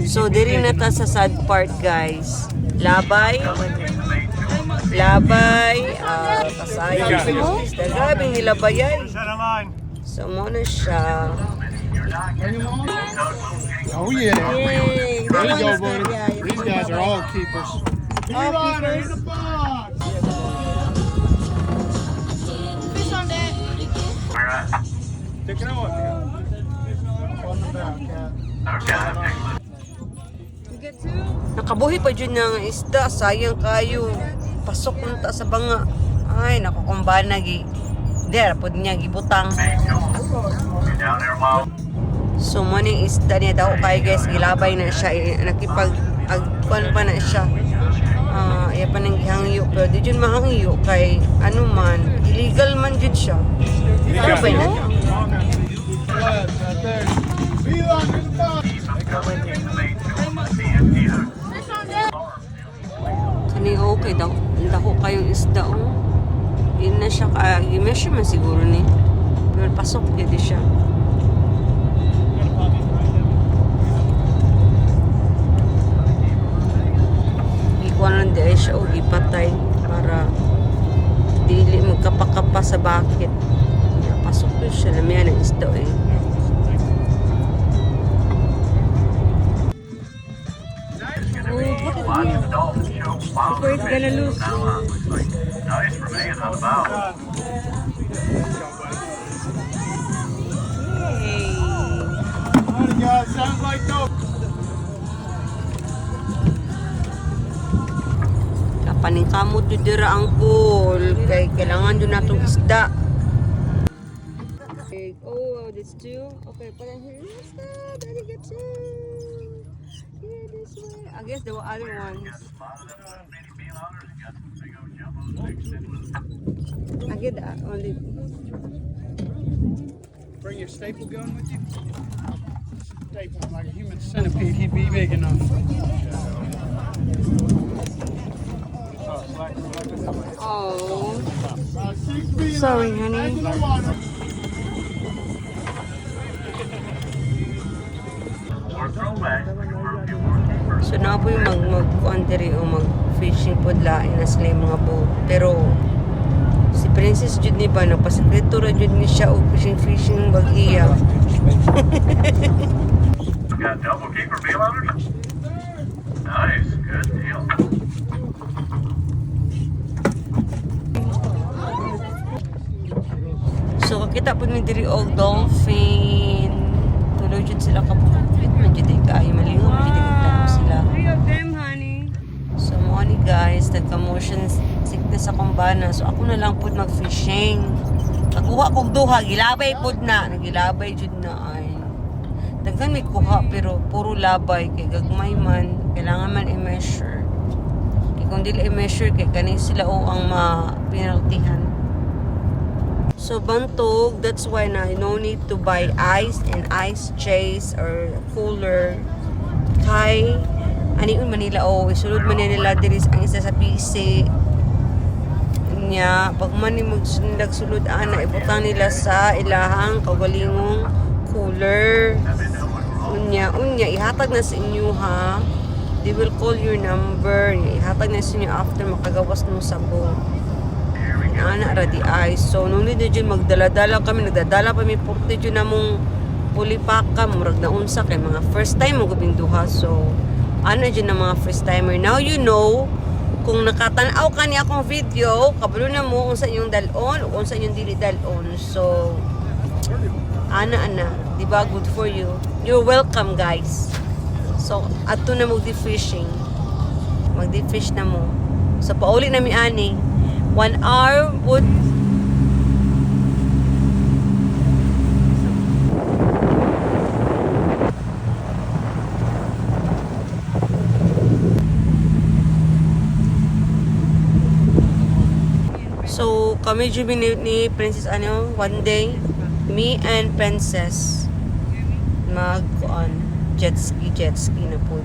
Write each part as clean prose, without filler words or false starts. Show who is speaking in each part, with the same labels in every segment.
Speaker 1: So, diri na ta sa sad part, guys. Labay. Labay. Kasayang. Grabe nilabayay. So, muna siya.
Speaker 2: Oh yeah.
Speaker 1: Yay!
Speaker 2: There you go,
Speaker 1: That
Speaker 2: buddy.
Speaker 1: one's good, yeah.
Speaker 2: These guys are all keepers.
Speaker 1: All keepers.
Speaker 2: In the box.
Speaker 3: Fish on deck.
Speaker 2: Take it out. On the back, cat.
Speaker 3: You get two?
Speaker 1: Nakabuhi pa dyan ng isda. Sayang kayo. Pasok unta sa banga. Ay, nakukumbana gi. Der, pwede niya gibutang. So, maning isda niya daw kayo guys. Gilabay na siya. Nakipag-agpan pa na siya. Iya pa nang gihangyo. Pero di dyan mahangyo kay ano man. Illegal man dyan siya. Labay na niya.
Speaker 2: Right there. Belong in the box.
Speaker 3: Fish on deck.
Speaker 1: Kani okay daw. Dako kayong isda oh. Yun na siya. I-measure man siguro ni. Pero pasok di siya. Ikuan lang di siya o ipatay para dili magkapakapa sa bakit. Pasok yun siya. Lamihan ng isda eh. Oh, before it's gonna lose.
Speaker 4: Nice for being on the bow.
Speaker 1: Hey.
Speaker 2: Alright, guys. Sounds like dope.
Speaker 1: Kapaning kamot yun dira ang pool. Kaya kailangan yun natong isda. Okay. Oh, that's two. Okay, parang here. Daddy get two. Here, this way. I guess there were other ones. I get that only.
Speaker 2: Bring your staple gun with you. Staple him like a human centipede. He'd be big enough.
Speaker 1: Oh. Sorry, honey. So na po yung mag-country o mag-fishing po lain na sila yung mga boat. Pero si Princess Jude ni ba, nagpasekreto ra Jude ni siya o fishing bag-iya.
Speaker 4: Got double keeper meal on it? Nice, good deal.
Speaker 1: So kakita po ni diri og dolphin. Tuloy Jude sila kapupit man Jude kayo malingaw man Jude tao sila.
Speaker 3: 3 of them, honey.
Speaker 1: So mo ni guys, nagka-motion sickness akong bana. So ako na lang po mag-fishing. Nakuha kong duha, gilabay po na. Nagilabay Jude na ay. Daghan may kuha pero puro labay kay gagmay man. Kailangan man i-measure. Kaya kung dili i-measure kay kanin sila o ang ma-penaltihan. So bantog, that's why na no need to buy ice and ice chase or cooler. Kay ani un Manila o isulod man nila diri ang isa sa PC nya pag man ni magsulod ana ibutang nila sa ilahang kaugalingong cooler unya ihatag na sa inyo ha. They will call your number, ihatag na sa inyo after makagawas ng sabon. Ana ra di ay. So nung nito dyan magdala-dala kami, nagdadala pa mi 40 dyan namong pulipaka, murag na unsa kay mga first time mo gabing duha. So ano dyan na mga first timer. Now you know, kung nakatanaw ka ni akong video, kabalo na mo kung sa inyong dalon o kung sa inyong dili dalon. So ana, di ba? Good for you. You're welcome guys. So ato na magdi-fishing. Magdi-fish na mo. So pauli na mi ani. 1 hour would so kami jubi ni Princess ano one day me and Princess mag on jet ski na po.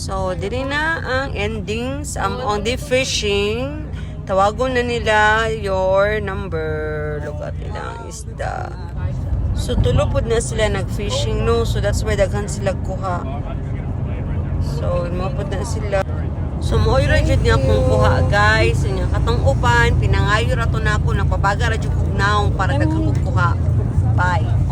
Speaker 1: So, dili na ang endings on the fishing. tawagon na nila your number. Look at nila ang isda. So tulupod na sila nag-fishing no. So that's why daghan sila kuha. So mapod na sila. So mo'y ra jud niya akong kuha guys. Inya katong upan pinangayo ra to nako nagpabaga ra jud kog naong para daghang kog kuha. Bye.